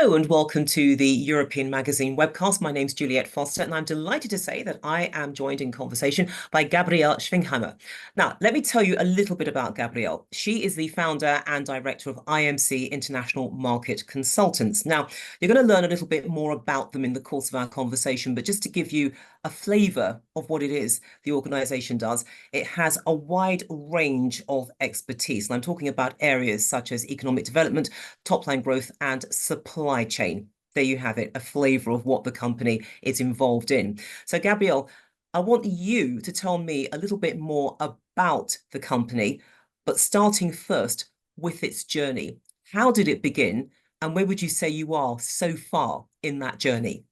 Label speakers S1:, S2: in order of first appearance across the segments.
S1: Hello and welcome to the European Magazine webcast. My name's Juliet Foster and I'm delighted to say that I am joined in conversation by Gabriele Schwinghammer. Now, let me tell you a little bit about Gabriele. She is the founder and director of IMC International Market Consultants. Now, you're going to learn a little bit more about them in the course of our conversation, but just to give you a flavour of what it is the organisation does, it has a wide range of expertise. And I'm talking about areas such as economic development, top-line growth and supply chain. There you have it, a flavour of what the company is involved in. So, Gabriele, I want you to tell me a little bit more about the company, but starting first with its journey. How did it begin, and where would you say you are so far in that journey?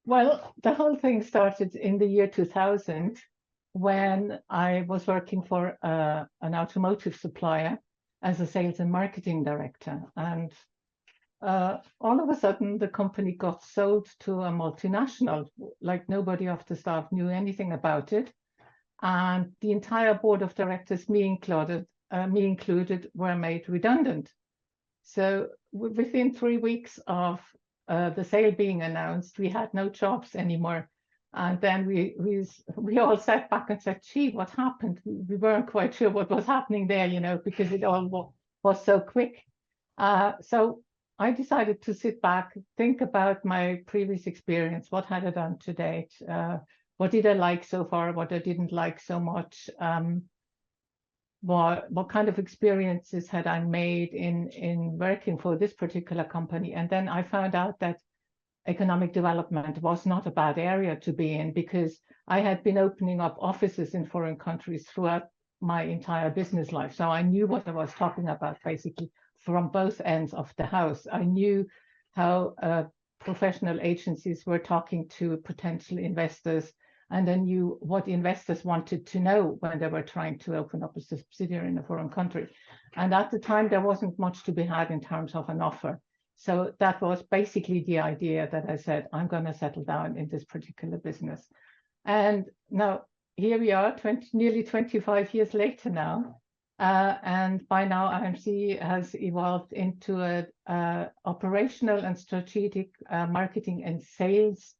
S2: Well, the whole thing started in the year 2000 when I was working for an automotive supplier as a sales and marketing director. And all of a sudden, the company got sold to a multinational, like nobody of the staff knew anything about it. And the entire board of directors, me included, were made redundant. So within 3 weeks of the sale being announced, we had no jobs anymore. And then we all sat back and said, gee, what happened? We weren't quite sure what was happening there, because it all was so quick. So I decided to sit back, think about my previous experience. What had I done to date? What did I like so far? What I didn't like so much? What kind of experiences had I made in working for this particular company? And then I found out that economic development was not a bad area to be in, because I had been opening up offices in foreign countries throughout my entire business life. So I knew what I was talking about, basically, from both ends of the house. I knew how professional agencies were talking to potential investors, and I knew what investors wanted to know when they were trying to open up a subsidiary in a foreign country. And at the time, there wasn't much to be had in terms of an offer. So that was basically the idea that I said, I'm going to settle down in this particular business. And now here we are, nearly 25 years later now. And by now, IMC has evolved into an operational and strategic marketing and sales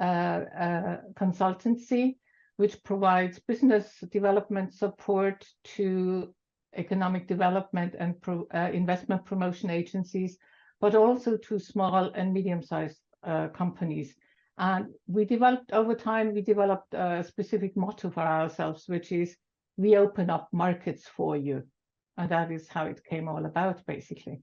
S2: consultancy, which provides business development support to economic development and investment promotion agencies, but also to small and medium-sized companies. And over time, we developed a specific motto for ourselves, which is, we open up markets for you. And that is how it came all about, basically.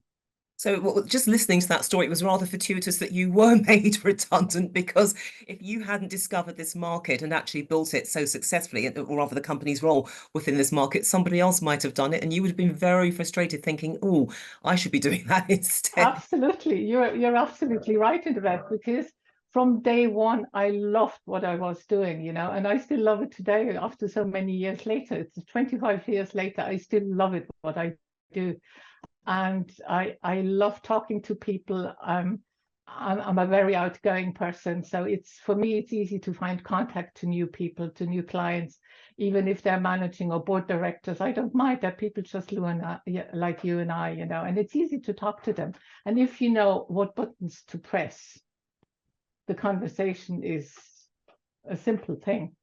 S1: So just listening to that story, it was rather fortuitous that you were made redundant, because if you hadn't discovered this market and actually built it so successfully, or rather the company's role within this market, somebody else might have done it, and you would have been very frustrated thinking, oh, I should be doing that instead.
S2: Absolutely. You're absolutely right in that, because from day one, I loved what I was doing, and I still love it today after so many years later. It's 25 years later, I still love it, what I do. And I love talking to people. I'm a very outgoing person, so for me it's easy to find contact to new people, to new clients, even if they're managing or board directors. I don't mind. They're people just like you and I, and it's easy to talk to them. And if you know what buttons to press, the conversation is a simple thing,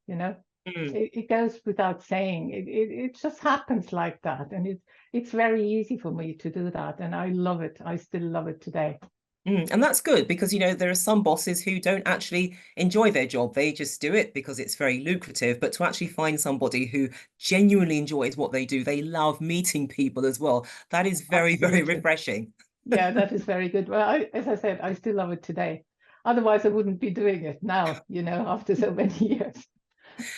S2: It goes without saying. It just happens like that, and it's very easy for me to do that, and I love it. I still love it today.
S1: And that's good, because there are some bosses who don't actually enjoy their job. They just do it because it's very lucrative. But to actually find somebody who genuinely enjoys what they do, they love meeting people as well. That is very, very refreshing.
S2: Yeah, that is very good. Well, as I said, I still love it today. Otherwise, I wouldn't be doing it now, after so many years.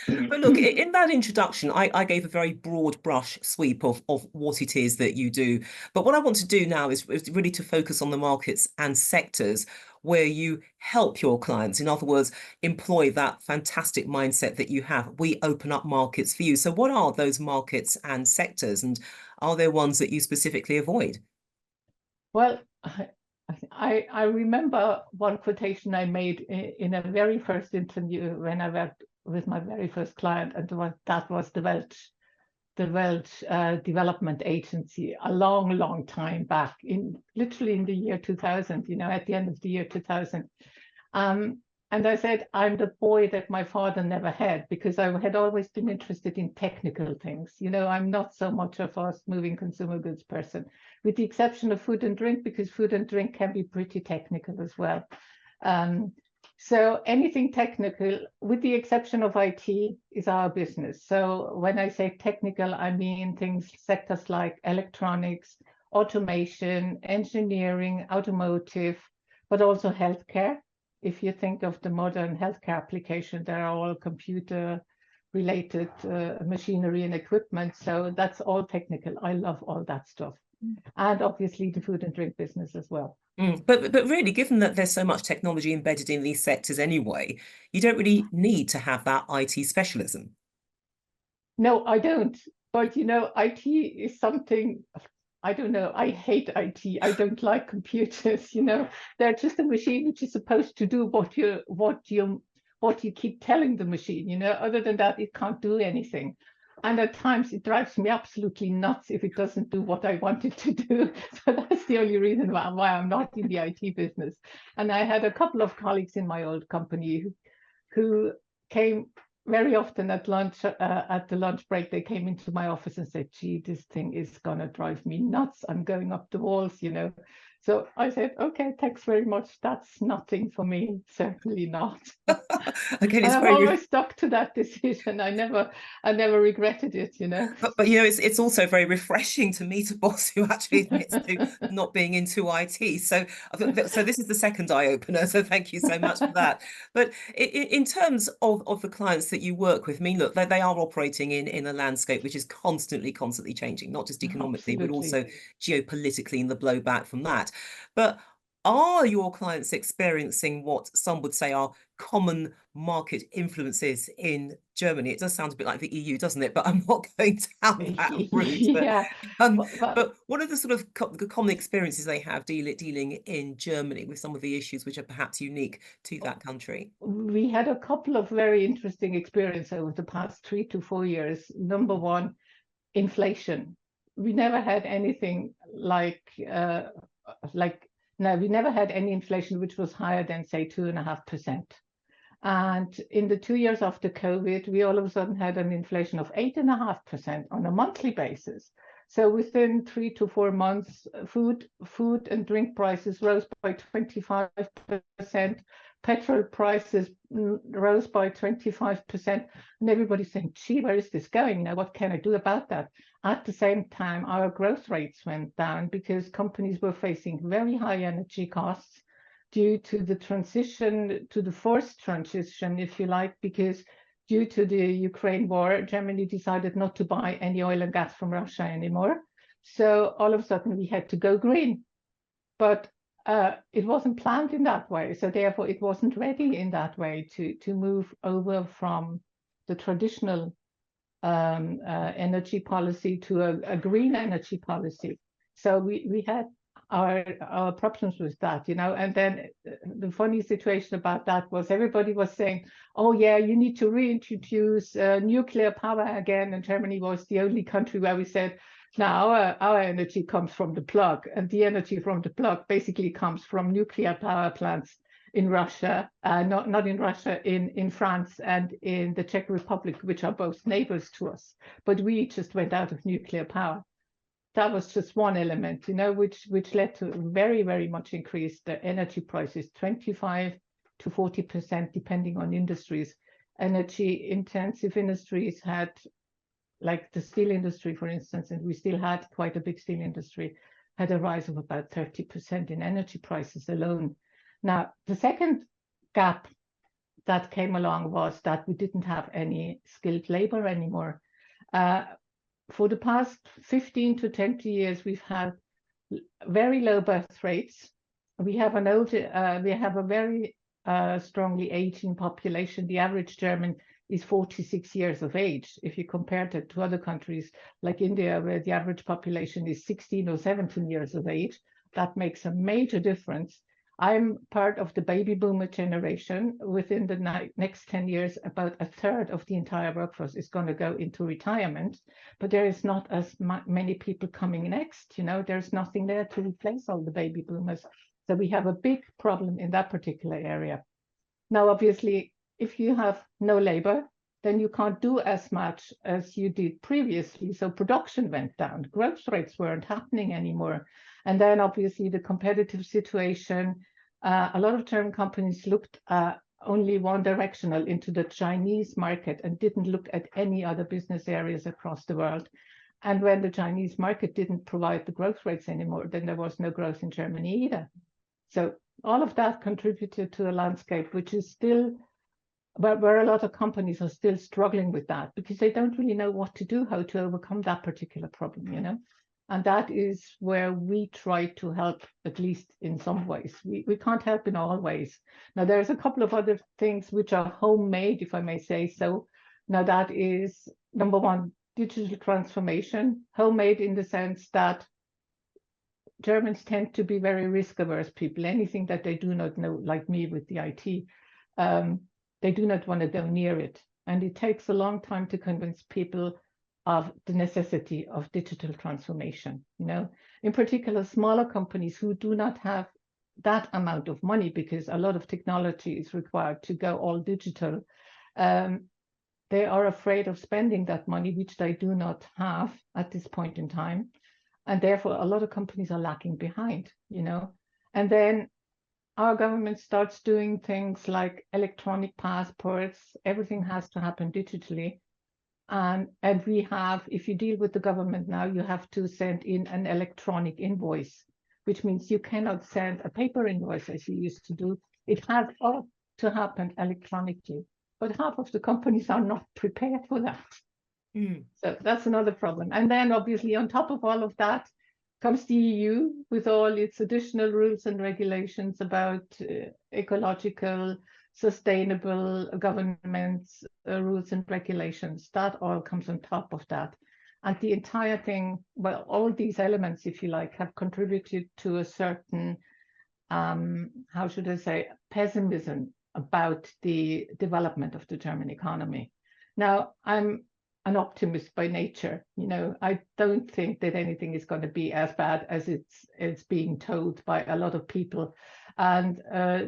S1: But look, in that introduction, I gave a very broad brush sweep of what it is that you do. But what I want to do now is really to focus on the markets and sectors where you help your clients. In other words, employ that fantastic mindset that you have. We open up markets for you. So what are those markets and sectors? And are there ones that you specifically avoid?
S2: Well, I remember one quotation I made in a very first interview when I worked with my very first client, and that was the Welt. the World Development Agency a long time back, literally in the year 2000, at the end of the year 2000. And I said, I'm the boy that my father never had, because I had always been interested in technical things. I'm not so much a fast-moving consumer goods person, with the exception of food and drink, because food and drink can be pretty technical as well. So anything technical, with the exception of IT, is our business. So when I say technical, I mean sectors like electronics, automation, engineering, automotive, but also healthcare. If you think of the modern healthcare application, they're all computer-related machinery and equipment. So that's all technical. I love all that stuff. And obviously the food and drink business as well.
S1: But really, given that there's so much technology embedded in these sectors anyway, you don't really need to have that IT specialism.
S2: No, I don't. But IT is something, I don't know. I hate IT. I don't like computers. They're just a machine which is supposed to do what you keep telling the machine. Other than that, it can't do anything. And at times it drives me absolutely nuts if it doesn't do what I want it to do. So that's the only reason why I'm not in the IT business. And I had a couple of colleagues in my old company who came very often at lunch, at the lunch break. They came into my office and said, gee, this thing is going to drive me nuts. I'm going up the walls, So I said, okay, thanks very much. That's nothing for me. Certainly not.
S1: Again,
S2: I've always stuck to that decision. I never regretted it,
S1: But it's also very refreshing to meet a boss who actually admits to not being into IT. So this is the second eye opener. So thank you so much for that. But in terms of the clients that you work with, I mean, look, they are operating in a landscape which is constantly changing, not just economically,
S2: Absolutely.
S1: but also geopolitically and the blowback from that. But are your clients experiencing what some would say are common market influences in Germany? It does sound a bit like the EU, doesn't it? But I'm not going down that route.
S2: Yeah.
S1: But what are the sort of the common experiences they have dealing in Germany with some of the issues which are perhaps unique to that country?
S2: We had a couple of very interesting experiences over the past 3 to 4 years. Number one, inflation. We never had anything we never had any inflation which was higher than, say, 2.5%. And in the 2 years after COVID, we all of a sudden had an inflation of 8.5% on a monthly basis. So within 3 to 4 months, food and drink prices rose by 25%. Petrol prices rose by 25%. And everybody's saying, gee, where is this going? Now, what can I do about that? At the same time, our growth rates went down because companies were facing very high energy costs due to the transition, to the forced transition, if you like, because due to the Ukraine war, Germany decided not to buy any oil and gas from Russia anymore. So all of a sudden we had to go green. But it wasn't planned in that way. So therefore it wasn't ready in that way to move over from the traditional energy policy to a green energy policy. So we had our problems with that, and then the funny situation about that was everybody was saying, oh yeah, you need to reintroduce nuclear power again, and Germany was the only country where we said, now our energy comes from the plug, and the energy from the plug basically comes from nuclear power plants in Russia, not in Russia, in France and in the Czech Republic, which are both neighbors to us. But we just went out of nuclear power. That was just one element, which led to very, very much increased energy prices, 25 to 40%, depending on industries. Energy intensive industries had, like the steel industry, for instance, and we still had quite a big steel industry, had a rise of about 30% in energy prices alone. Now, the second gap that came along was that we didn't have any skilled labor anymore. For the past 15 to 20 years, we've had very low birth rates. We have a very strongly aging population. The average German is 46 years of age. If you compare that to other countries like India, where the average population is 16 or 17 years of age, that makes a major difference. I'm part of the baby boomer generation. Within the next 10 years, about a third of the entire workforce is going to go into retirement, but there is not as many people coming next. There's nothing there to replace all the baby boomers. So we have a big problem in that particular area. Now, obviously, if you have no labor, then you can't do as much as you did previously. So production went down, growth rates weren't happening anymore. And then obviously the competitive situation, a lot of German companies looked only one directional into the Chinese market and didn't look at any other business areas across the world. And when the Chinese market didn't provide the growth rates anymore, then there was no growth in Germany either. So all of that contributed to a landscape which is still, where a lot of companies are still struggling with that because they don't really know what to do, how to overcome that particular problem, And that is where we try to help, at least in some ways. We can't help in all ways. Now, there's a couple of other things which are homemade, if I may say so. Now, that is, number one, digital transformation, homemade in the sense that Germans tend to be very risk-averse people. Anything that they do not know, like me with the IT, they do not want to go near it. And it takes a long time to convince people of the necessity of digital transformation. In particular, smaller companies who do not have that amount of money because a lot of technology is required to go all digital. They are afraid of spending that money, which they do not have at this point in time. And therefore, a lot of companies are lagging behind, And then our government starts doing things like electronic passports. Everything has to happen digitally. And we have, if you deal with the government now, you have to send in an electronic invoice, which means you cannot send a paper invoice as you used to do. It has all to happen electronically. But half of the companies are not prepared for that. So that's another problem. And then obviously on top of all of that comes the EU with all its additional rules and regulations about ecological, sustainable governments, rules and regulations. That all comes on top of that. And the entire thing, well, all these elements, if you like, have contributed to a certain, how should I say, pessimism about the development of the German economy. Now, I'm an optimist by nature. I don't think that anything is going to be as bad as it's being told by a lot of people. And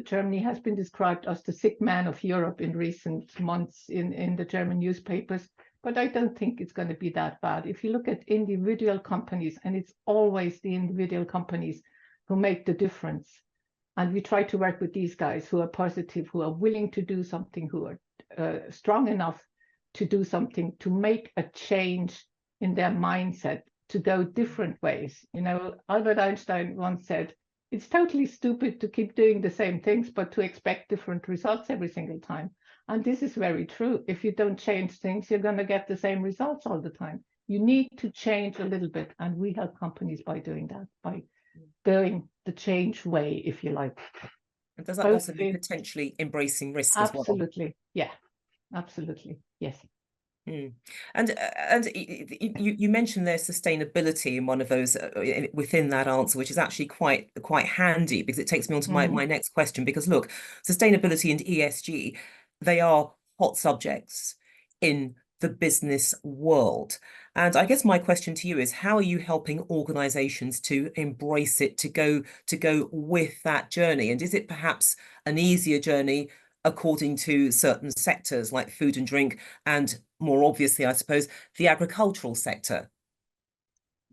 S2: Germany has been described as the sick man of Europe in recent months in the German newspapers. But I don't think it's going to be that bad. If you look at individual companies, and it's always the individual companies who make the difference. And we try to work with these guys who are positive, who are willing to do something, who are strong enough to do something, to make a change in their mindset, to go different ways. Albert Einstein once said, it's totally stupid to keep doing the same things, but to expect different results every single time. And this is very true. If you don't change things, you're going to get the same results all the time. You need to change a little bit. And we help companies by doing that, by going the change way, if you like.
S1: And does that also mean potentially embracing risk as well?
S2: Absolutely. Yeah. Absolutely, yes.
S1: And you mentioned there's sustainability in one of those within that answer, which is actually quite handy because it takes me on to my next question. Because look, sustainability and ESG, they are hot subjects in the business world. And I guess my question to you is, how are you helping organizations to embrace it, to go with that journey? And is it perhaps an easier journey according to certain sectors like food and drink, and more obviously, I suppose, the agricultural sector?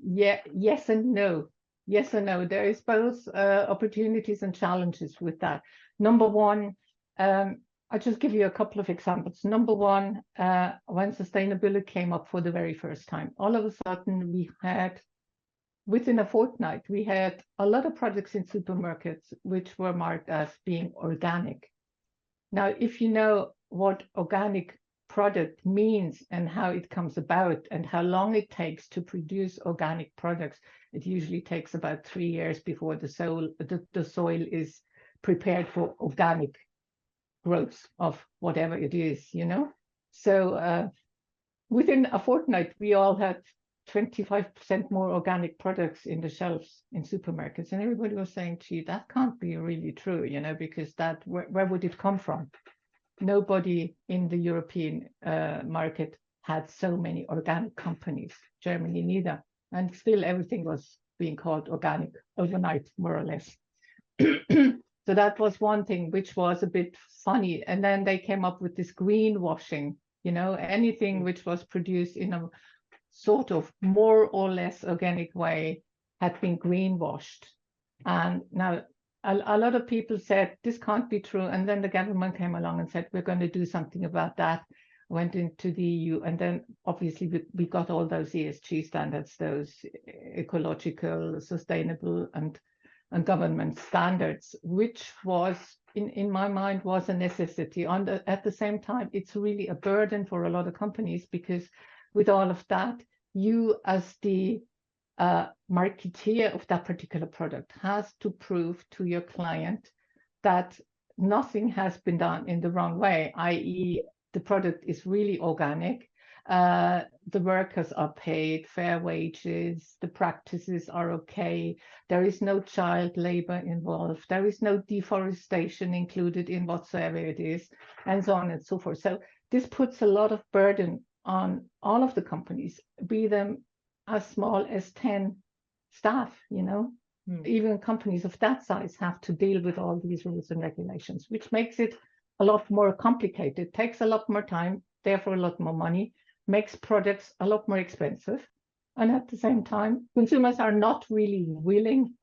S2: Yeah, yes and no. Yes and no. There is both opportunities and challenges with that. Number one, I'll just give you a couple of examples. Number one, when sustainability came up for the very first time, all of a sudden we had, within a fortnight, we had a lot of products in supermarkets which were marked as being organic. Now, if you know what organic product means and how it comes about and how long it takes to produce organic products, it usually takes about 3 years before the soil is prepared for organic growth of whatever it is, So within a fortnight, we all had 25% more organic products in the shelves in supermarkets. And everybody was saying to you, that can't be really true, you know, because that, where would it come from? Nobody in the European market had so many organic companies, Germany neither. And still everything was being called organic overnight, more or less. So that was one thing which was a bit funny. And then they came up with this greenwashing, you know, anything which was produced in a sort of more or less organic way had been greenwashed. And now a lot of people said this can't be true. And then the government came along and said, we're going to do something about that. Went into the EU, and then obviously we got all those ESG standards, those ecological, sustainable and government standards, which was, in my mind, was a necessity. At the same time, it's really a burden for a lot of companies, because with all of that, you as the marketeer of that particular product has to prove to your client that nothing has been done in the wrong way, i.e. the product is really organic, the workers are paid fair wages, the practices are okay, there is no child labor involved, there is no deforestation included in whatsoever it is, and so on and so forth. So this puts a lot of burden on all of the companies, be them as small as 10 staff, you know. Even companies of that size have to deal with all these rules and regulations, which makes it a lot more complicated, takes a lot more time, therefore a lot more money, makes products a lot more expensive. And at the same time, consumers are not really willing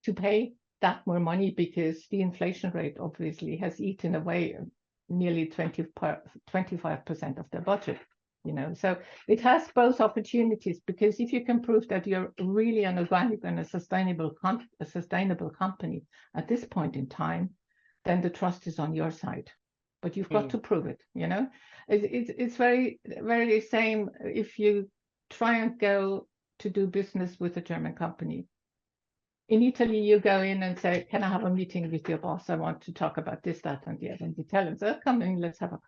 S2: to pay that more money, because the inflation rate obviously has eaten away nearly 25% of their budget, you know. So it has both opportunities, because if you can prove that you're really an organic and a sustainable company at this point in time, then the trust is on your side. But you've got to prove it, you know. It's very, very same if you try and go to do business with a German company. In Italy, you go in and say, can I have a meeting with your boss? I want to talk about this, that, and the other. And you tell him, so come in, let's have a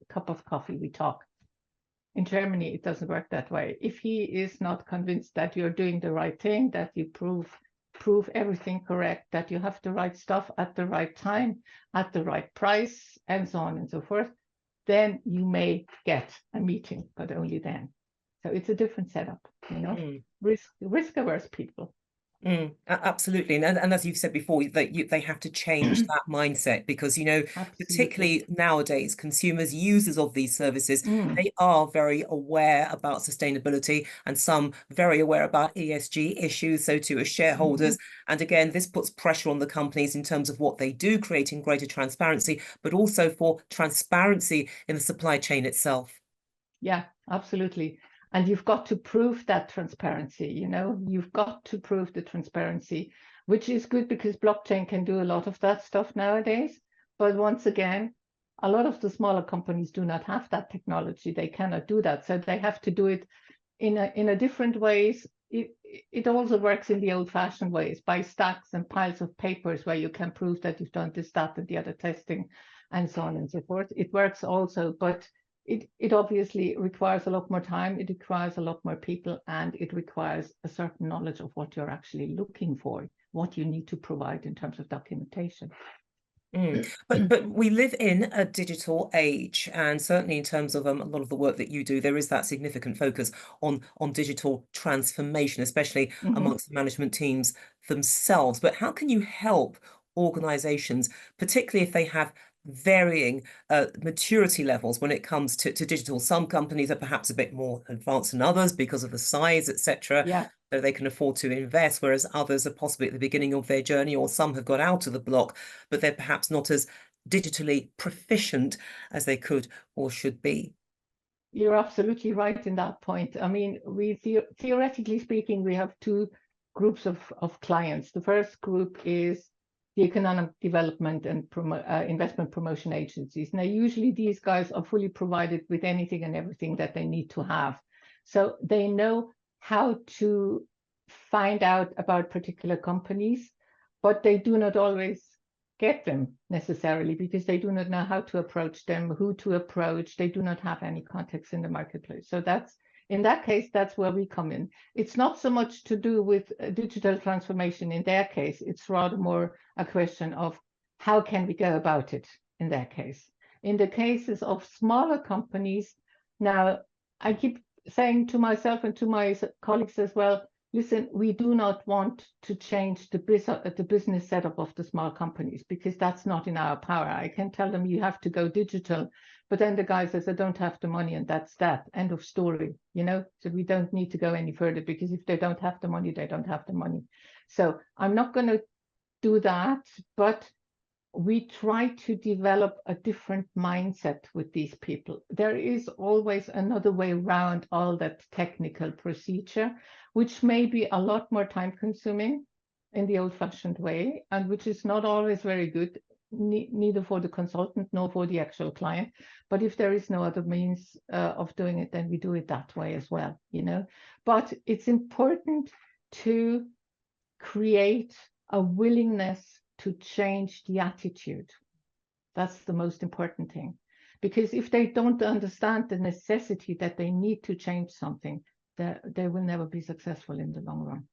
S2: cup of coffee, we talk. In Germany, it doesn't work that way. If he is not convinced that you're doing the right thing, that you prove everything correct, that you have the right stuff at the right time, at the right price, and so on and so forth, then you may get a meeting, but only then. So it's a different setup, you know, risk-averse people.
S1: Absolutely. And as you've said before, they have to change that mindset, because, you know, particularly nowadays, consumers, users of these services, they are very aware about sustainability, and some very aware about ESG issues. So too as shareholders. And again, this puts pressure on the companies in terms of what they do, creating greater transparency, but also for transparency in the supply chain itself. Yeah,
S2: absolutely. And you've got to prove that transparency, you know, you've got to prove the transparency, which is good because blockchain can do a lot of that stuff nowadays. But once again, a lot of the smaller companies do not have that technology. They cannot do that. So they have to do it in a different ways. It also works in the old-fashioned ways, by stacks and piles of papers where you can prove that you've done this, that, and the other testing, and so on and so forth. It works also, but it obviously requires a lot more time, it requires a lot more people, and it requires a certain knowledge of what you're actually looking for, what you need to provide in terms of documentation.
S1: But we live in a digital age, and certainly in terms of a lot of the work that you do, there is that significant focus on digital transformation, especially amongst the management teams themselves. But how can you help organizations, particularly if they have varying maturity levels when it comes to digital? Some companies are perhaps a bit more advanced than others because of the size, etc. So they can afford to invest, whereas others are possibly at the beginning of their journey, or some have got out of the block, but they're perhaps not as digitally proficient as they could or should be.
S2: You're absolutely right in that point. I mean, theoretically speaking, we have two groups of clients. The first group is the economic development and investment promotion agencies. Now, usually these guys are fully provided with anything and everything that they need to have. So they know how to find out about particular companies, but they do not always get them necessarily, because they do not know how to approach them, who to approach. They do not have any context in the marketplace. So that's In that case, that's where we come in. It's not so much to do with digital transformation in their case. It's rather more a question of how can we go about it in their case. In the cases of smaller companies, now I keep saying to myself and to my colleagues as well, listen, we do not want to change the business setup of the small companies because that's not in our power. I can tell them you have to go digital, but then the guy says, I don't have the money, and that's that. End of story, So we don't need to go any further because if they don't have the money, they don't have the money. So I'm not going to do that, but we try to develop a different mindset with these people. There is always another way around all that technical procedure, which may be a lot more time consuming in the old-fashioned way, and which is not always very good, neither for the consultant nor for the actual client. But if there is no other means of doing it, then we do it that way as well, But it's important to create a willingness to change the attitude. That's the most important thing. Because if they don't understand the necessity that they need to change something, they will never be successful in the long run.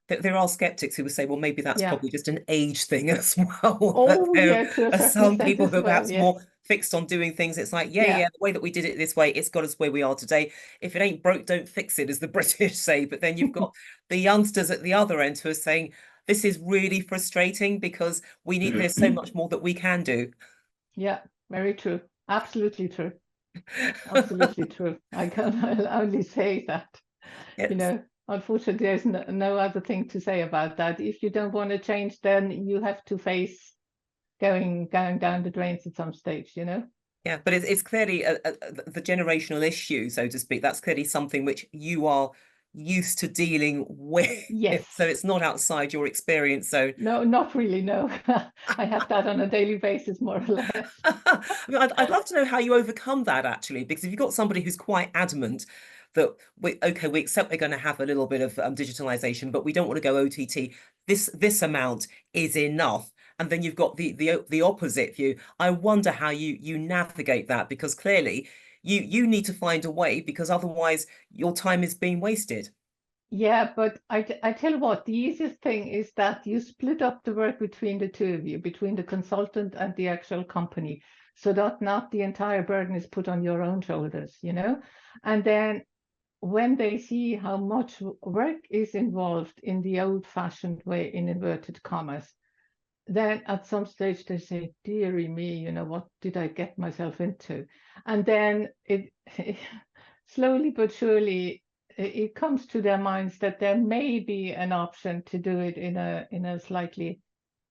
S1: There are skeptics who will say, well, maybe that's probably just an age thing as well.
S2: Oh, yeah, to a certain
S1: some
S2: extent
S1: people
S2: as
S1: who are
S2: well,
S1: perhaps more fixed on doing things. It's like, the way that we did it this way, it's got us where we are today. If it ain't broke, don't fix it, as the British say. But then you've got the youngsters at the other end who are saying, this is really frustrating because there's so much more that we can do.
S2: Yeah, very true. Absolutely true. Absolutely true. I can only say that,
S1: Yes.
S2: Unfortunately, there's no other thing to say about that. If you don't want to change, then you have to face going down the drains at some stage,
S1: Yeah, but it's clearly the generational issue, so to speak. That's clearly something which you are used to dealing with.
S2: Yes.
S1: So it's not outside your experience. So
S2: no, not really. No, I have that on a daily basis, more or less.
S1: I mean, I'd love to know how you overcome that, actually, because if you've got somebody who's quite adamant that we accept we're going to have a little bit of digitalization, but we don't want to go OTT. This amount is enough. And then you've got the opposite view. I wonder how you navigate that, because clearly you need to find a way, because otherwise your time is being wasted.
S2: Yeah, but I tell you what, the easiest thing is that you split up the work between the two of you, between the consultant and the actual company, so that not the entire burden is put on your own shoulders, And then when they see how much work is involved in the old-fashioned way, in inverted commas, then at some stage they say, dearie me, what did I get myself into? And then it slowly but surely it comes to their minds that there may be an option to do it in a slightly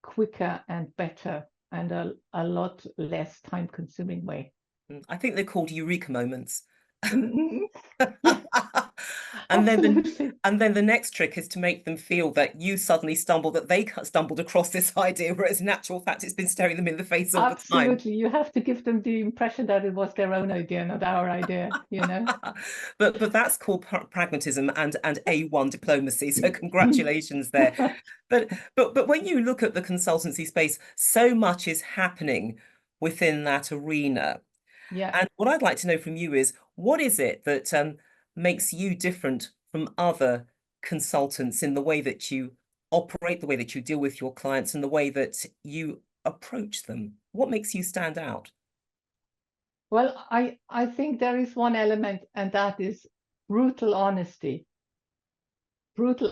S2: quicker and better and a lot less time consuming way.
S1: I think they're called eureka moments.
S2: Yeah,
S1: and
S2: absolutely.
S1: then the next trick is to make them feel that they stumbled across this idea, whereas in actual fact it's been staring them in the face all the time.
S2: Absolutely. You have to give them the impression that it was their own idea, not our idea,
S1: But that's called pragmatism and A1 diplomacy. So congratulations there. But when you look at the consultancy space, so much is happening within that arena.
S2: Yeah.
S1: And what I'd like to know from you is, what is it that makes you different from other consultants in the way that you operate, the way that you deal with your clients, and the way that you approach them? What makes you stand out?
S2: Well, I think there is one element, and that is brutal honesty.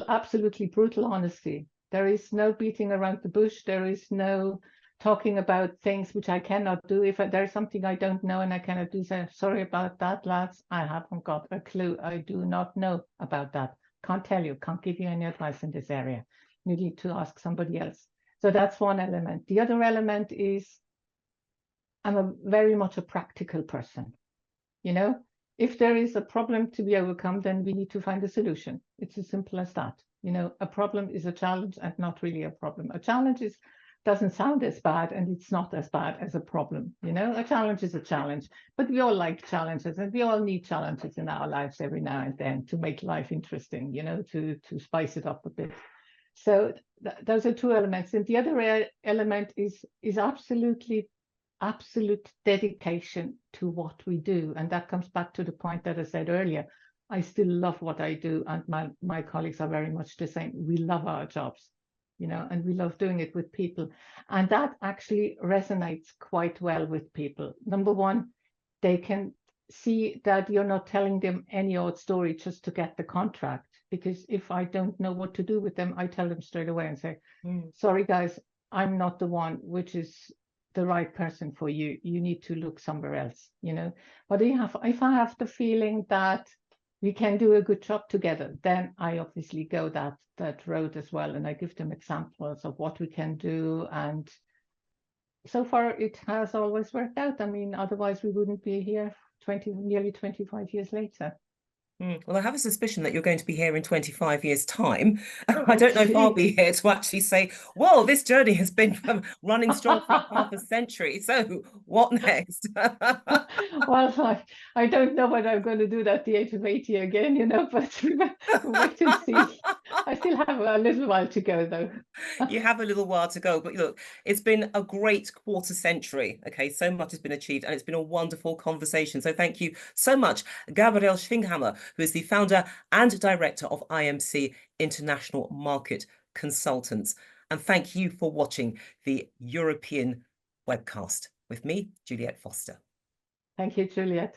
S2: Absolutely brutal honesty. There is no beating around the bush. There is no talking about things which I cannot do. If there's something I don't know and I cannot do, say, sorry about that, lads. I haven't got a clue. I do not know about that. Can't tell you, can't give you any advice in this area. You need to ask somebody else. So that's one element. The other element is I'm very much a practical person. If there is a problem to be overcome, then we need to find a solution. It's as simple as that. A problem is a challenge and not really a problem. A challenge doesn't sound as bad, and it's not as bad as a problem. A challenge is a challenge, but we all like challenges, and we all need challenges in our lives every now and then to make life interesting, to spice it up a bit. So those are two elements. And the other element is absolute dedication to what we do. And that comes back to the point that I said earlier. I still love what I do, and my colleagues are very much the same. We love our jobs, you know, and we love doing it with people. And that actually resonates quite well with people. Number one, they can see that you're not telling them any old story just to get the contract. Because if I don't know what to do with them, I tell them straight away and say, sorry, guys, I'm not the one which is the right person for you. You need to look somewhere else, you know. But if I have the feeling that we can do a good job together, then I obviously go that road as well. And I give them examples of what we can do. And so far, it has always worked out. I mean, otherwise we wouldn't be here nearly 25 years later.
S1: Well, I have a suspicion that you're going to be here in 25 years' time.
S2: Oh,
S1: I don't know if I'll be
S2: gee.
S1: here to actually say, well, this journey has been running strong for half a century. So what next?
S2: Well, I don't know whether I'm going to do that the age of 80 again, you know, but we'll wait and see. I still have a little while to go, though.
S1: You have a little while to go, but look, it's been a great quarter century. Okay, so much has been achieved, and it's been a wonderful conversation. So thank you so much, Gabriele Schwinghammer, who is the founder and director of IMC International Market Consultants. And thank you for watching the European webcast with me, Juliette Foster.
S2: Thank you, Juliette.